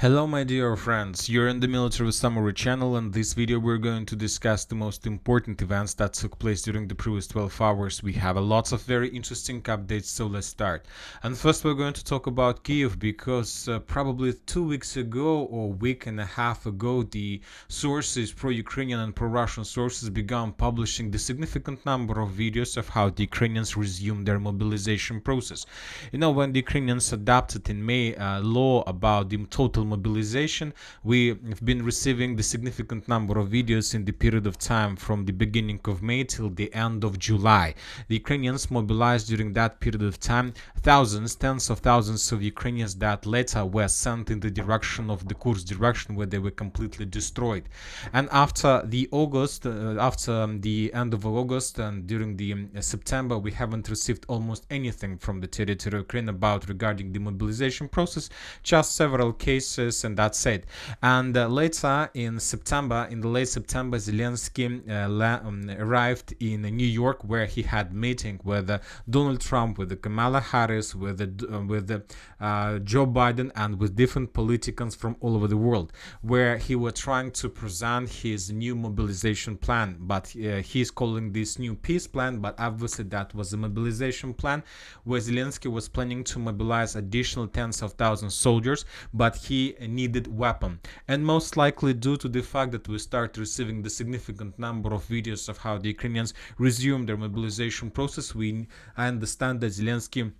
Hello my dear friends, you're in the Military Summary channel, and this video we're going to discuss the most important events that took place during the previous 12 hours. We have lots of very interesting updates, so let's start. And first we're going to talk about Kyiv because probably 2 weeks ago or week and a half ago the sources, pro-Ukrainian and pro-Russian sources, began publishing the significant number of videos of how the Ukrainians resumed their mobilization process. You know, when the Ukrainians adopted in May a law about the total mobilization, we have been receiving the significant number of videos in the period of time from the beginning of May till the end of July. The Ukrainians mobilized during that period of time thousands, tens of thousands of Ukrainians that later were sent in the direction of the Kursk direction, where they were completely destroyed. And after the end of August and during the September, we haven't received almost anything from the territory of Ukraine regarding the mobilization process, just several cases, and that's it. And later in September, in the late September, Zelensky arrived in New York, where he had meeting with Donald Trump, with Kamala Harris, with Joe Biden, and with different politicians from all over the world, where he was trying to present his new mobilization plan. But he's calling this new peace plan, but obviously that was a mobilization plan where Zelensky was planning to mobilize additional tens of thousands soldiers, but he needed weapon. And most likely due to the fact that we start receiving the significant number of videos of how the Ukrainians resume their mobilization process, I understand that Zelensky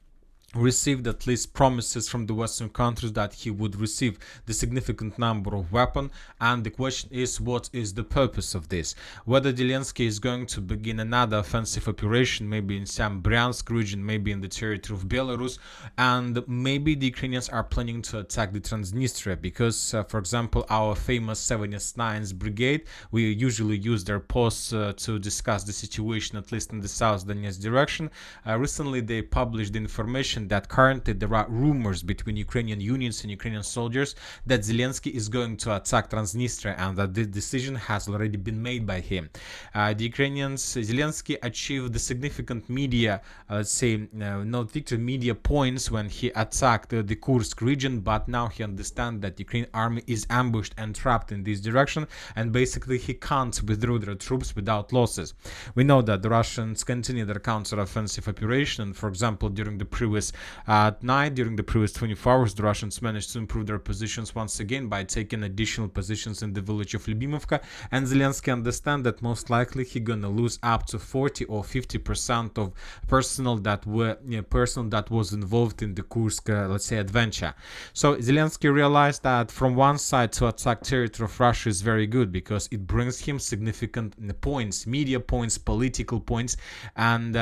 received at least promises from the Western countries that he would receive the significant number of weapons. And the question is, what is the purpose of this? Whether Zelensky is going to begin another offensive operation, maybe in some Bryansk region, maybe in the territory of Belarus, and maybe the Ukrainians are planning to attack the Transnistria, because for example, our famous 79th Brigade, we usually use their posts to discuss the situation, at least in the South Donetsk direction. Recently they published the information that currently there are rumors between Ukrainian units and Ukrainian soldiers that Zelensky is going to attack Transnistria, and that the decision has already been made by him. The Ukrainians, Zelensky achieved the significant media, not victory, media points when he attacked the Kursk region, but now he understands that the Ukrainian army is ambushed and trapped in this direction, and basically he can't withdraw their troops without losses. We know that the Russians continue their counter-offensive operation, and for example, during the previous during the previous 24 hours, the Russians managed to improve their positions once again by taking additional positions in the village of Vremivka, and Zelensky understands that most likely he's gonna lose up to 40 or 50% of personnel that was involved in the Kursk, adventure. So Zelensky realized that from one side, to attack territory of Russia is very good because it brings him significant points, media points, political points, and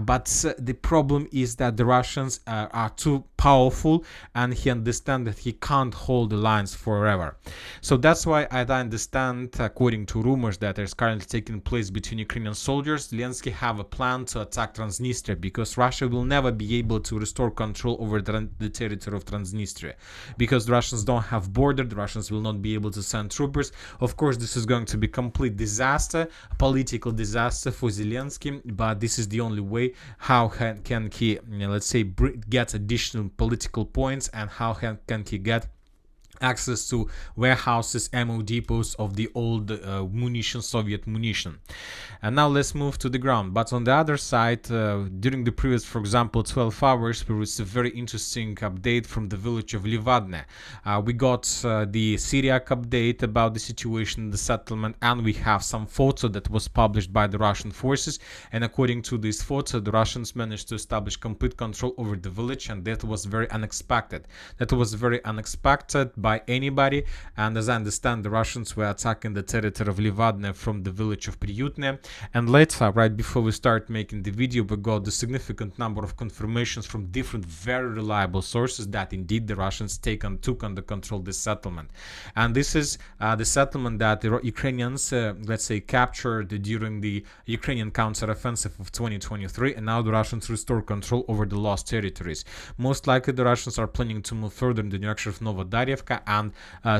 but the problem is that the Russians are too powerful, and he understands that he can't hold the lines forever. So that's why I understand, according to rumors that is currently taking place between Ukrainian soldiers, Zelensky have a plan to attack Transnistria, because Russia will never be able to restore control over the territory of Transnistria, because the Russians don't have border, the Russians will not be able to send troopers. Of course, this is going to be complete disaster, a political disaster for Zelensky, but this is the only way how can he, get additional political points, and how can he get access to warehouses, ammo depots of the old Soviet munition. And now let's move to the ground. But on the other side, during the previous, for example, 12 hours, we received a very interesting update from the village of Levadne. We got the Syriac update about the situation in the settlement, and we have some photo that was published by the Russian forces, and according to this photo, the Russians managed to establish complete control over the village, and that was very unexpected. By anybody, and as I understand, the Russians were attacking the territory of Levadne from the village of Priyutne. And later, right before we start making the video, we got the significant number of confirmations from different very reliable sources that indeed the Russians took under control this settlement. And this is the settlement that the Ukrainians captured during the Ukrainian counteroffensive of 2023, and now the Russians restore control over the lost territories. Most likely the Russians are planning to move further in the direction of Novodarivka and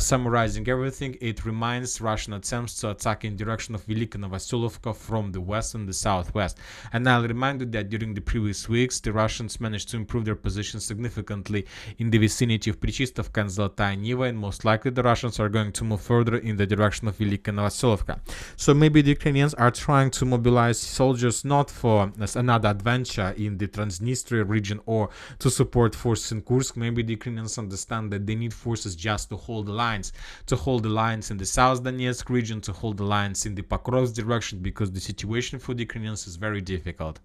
summarizing everything, it reminds Russian attempts to attack in direction of Velika Novoselovka from the west and the southwest. And I'll remind you that during the previous weeks, the Russians managed to improve their position significantly in the vicinity of Prichistovka and Zolotaya Niva, and most likely the Russians are going to move further in the direction of Velika Novoselovka. So maybe the Ukrainians are trying to mobilize soldiers not for another adventure in the Transnistria region or to support forces in Kursk. Maybe the Ukrainians understand that they need forces just to hold the lines in the South Donetsk region, to hold the lines in the Pokrovsk direction, because the situation for the Ukrainians is very difficult.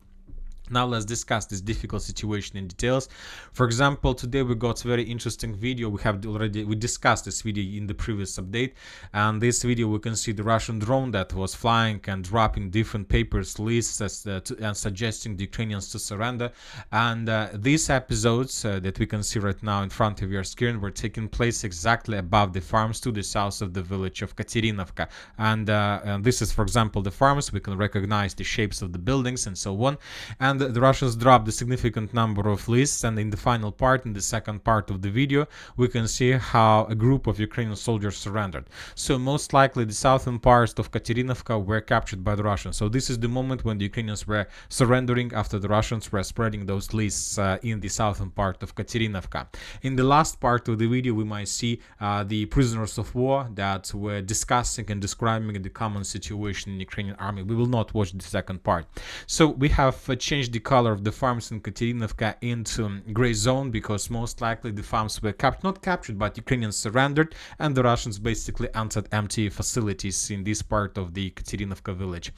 Now let's discuss this difficult situation in details. For example, today we got a very interesting video. We discussed this video in the previous update, and this video we can see the Russian drone that was flying and dropping different papers, lists, and suggesting the Ukrainians to surrender. And these episodes that we can see right now in front of your screen were taking place exactly above the farms to the south of the village of Katerinovka. And this is, for example, the farms. We can recognize the shapes of the buildings and so on. And the Russians dropped a significant number of lists, and in the final part, in the second part of the video, we can see how a group of Ukrainian soldiers surrendered. So most likely the southern parts of Katerinovka were captured by the Russians. So this is the moment when the Ukrainians were surrendering after the Russians were spreading those lists in the southern part of Katerinovka. In the last part of the video, we might see the prisoners of war that were discussing and describing the common situation in the Ukrainian army. We will not watch the second part. So we have changed the color of the farms in Katerinovka into gray zone, because most likely the farms were not captured, but Ukrainians surrendered, and the Russians basically entered empty facilities in this part of the Katerinovka village.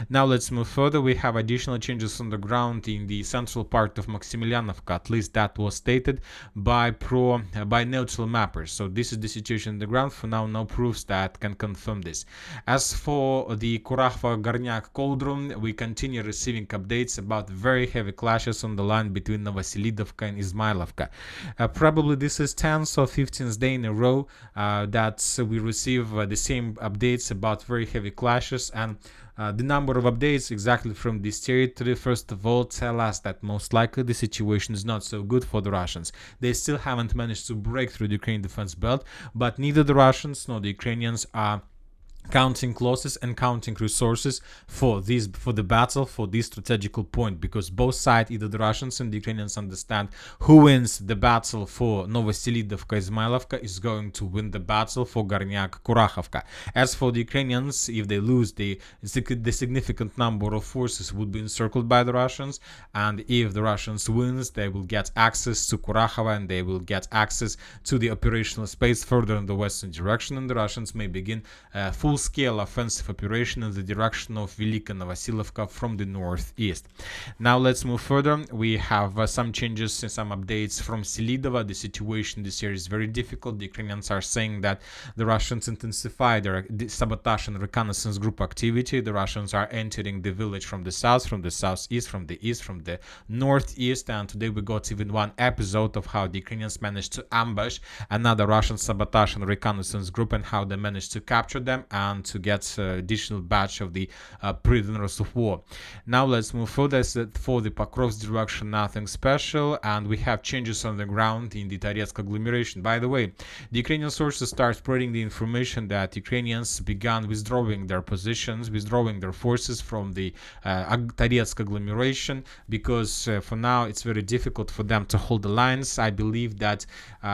Now let's move further. We have additional changes on the ground in the central part of Maximilianovka. At least that was stated by neutral mappers. So this is the situation on the ground. For now, no proofs that can confirm this. As for the Kurakhove Gornyak Koldrun, we continue receiving updates about very heavy clashes on the line between Novoselidovka and Izmailovka. Probably this is 10th or 15th day in a row that we receive the same updates about very heavy clashes, and the number of updates exactly from this territory, first of all, tell us that most likely the situation is not so good for the Russians. They still haven't managed to break through the Ukrainian defense belt, but neither the Russians nor the Ukrainians are counting losses and counting resources for the battle, for this strategical point, because both sides, either the Russians and the Ukrainians, understand who wins the battle for Novoselidovka Izmailovka is going to win the battle for Gornyak Kurakhovka. As for the Ukrainians, if they lose, the significant number of forces would be encircled by the Russians, and if the Russians wins, they will get access to Kurakhove and they will get access to the operational space further in the western direction, and the Russians may begin full-scale offensive operation in the direction of Velika Novosilovka from the northeast. Now let's move further. We have some changes and some updates from Selidova. The situation this year is very difficult. The Ukrainians are saying that the Russians intensify their sabotage and reconnaissance group activity. The Russians are entering the village from the south, from the southeast, from the east, from the northeast, and today we got even one episode of how the Ukrainians managed to ambush another Russian sabotage and reconnaissance group and how they managed to capture them and to get additional batch of the prisoners of war. Now let's move further. For the Pokrovsk direction, nothing special, and we have changes on the ground in the Toretsk agglomeration. By the way, the Ukrainian sources start spreading the information that Ukrainians began withdrawing their positions, withdrawing their forces from the Toretsk agglomeration, because for now it's very difficult for them to hold the lines. I believe that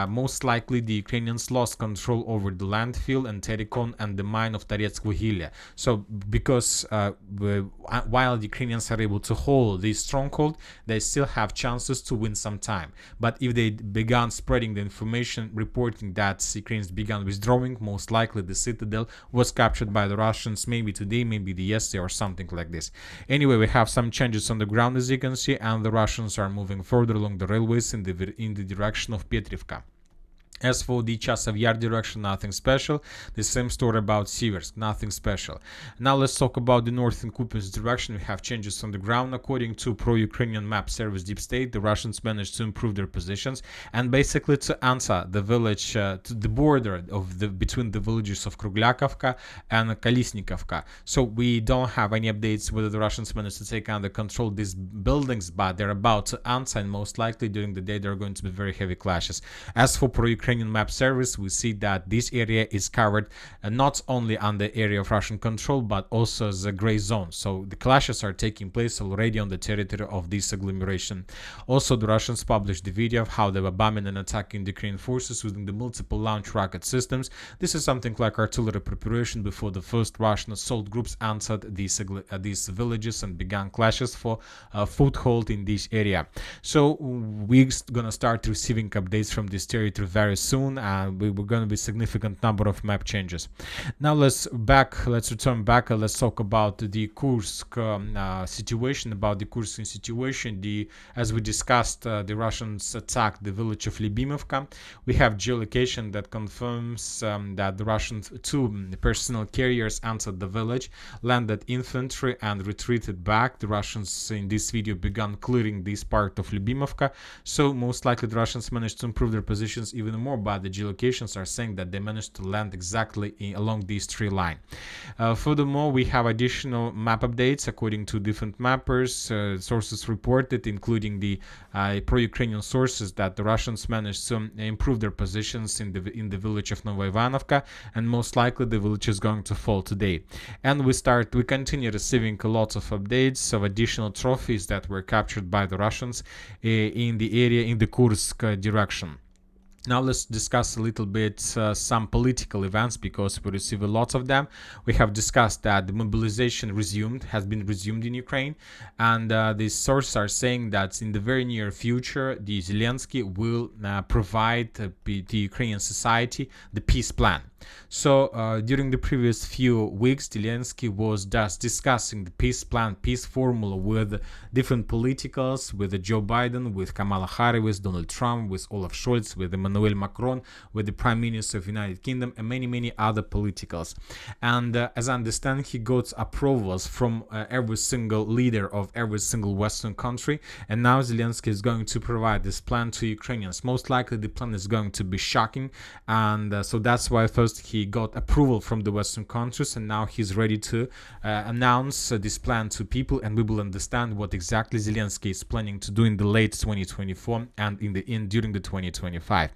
most likely the Ukrainians lost control over the landfill and Terikon and the mine of Toretsk Vuhilya. So because while the Ukrainians are able to hold this stronghold, they still have chances to win some time. But if they began spreading the information reporting that Ukrainians began withdrawing, most likely the citadel was captured by the Russians maybe today, maybe the yesterday, or something like this. Anyway, we have some changes on the ground, as you can see, and the Russians are moving further along the railways in the direction of Petrivka. As for the Chasov Yar direction, nothing special. The same story about Siversk, nothing special. Now let's talk about the northern Kupiansk direction. We have changes on the ground. According to pro-Ukrainian map service Deep State, the Russians managed to improve their positions and basically to enter the village, to the border of between the villages of Kruglakovka and Kolesnikovka. So we don't have any updates whether the Russians managed to take under control these buildings, but they're about to enter, and most likely during the day there are going to be very heavy clashes. As for pro-Ukrainian Ukrainian map service, we see that this area is covered not only on the area of Russian control, but also as a gray zone. So the clashes are taking place already on the territory of this agglomeration. Also, the Russians published the video of how they were bombing and attacking the Ukrainian forces using the multiple launch rocket systems. This is something like artillery preparation before the first Russian assault groups entered these villages and began clashes for a foothold in this area. So we're gonna start receiving updates from this territory very soon, and we're gonna be significant number of map changes. Now let's return back. Let's talk about the Kursk situation. About the Kursk situation, as we discussed, the Russians attacked the village of Vremivka. We have geolocation that confirms that the Russian two personnel carriers entered the village, landed infantry, and retreated back. The Russians in this video began clearing this part of Vremivka, so most likely the Russians managed to improve their positions even more, but the geolocations are saying that they managed to land exactly along this tree line. Furthermore, we have additional map updates according to different mappers. Sources reported, including the pro-Ukrainian sources, that the Russians managed to improve their positions in the village of Novoivanovka, and most likely the village is going to fall today. And we continue receiving a lot of updates of additional trophies that were captured by the Russians in the area in the Kursk direction. Now let's discuss a little bit some political events, because we receive a lot of them. We have discussed that the mobilization has been resumed in Ukraine, and these sources are saying that in the very near future, the Zelensky will provide the Ukrainian society the peace plan. So during the previous few weeks, Zelensky was just discussing the peace plan, peace formula with different politicals, with Joe Biden, with Kamala Harris, with Donald Trump, with Olaf Scholz, with Emmanuel Macron, with the Prime Minister of the United Kingdom, and many other politicals. And as I understand, he got approvals from every single leader of every single Western country, and now Zelensky is going to provide this plan to Ukrainians. Most likely the plan is going to be shocking, and so that's why first he got approval from the Western countries, and now he's ready to announce this plan to people, and we will understand what exactly Zelensky is planning to do in the late 2024 and during the 2025.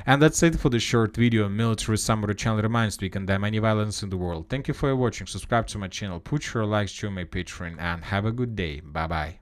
And that's it for the short video. Military Summary channel reminds we condemn any violence in the world. Thank you for watching. Subscribe to my channel, put your likes, join my Patreon, and have a good day. Bye bye.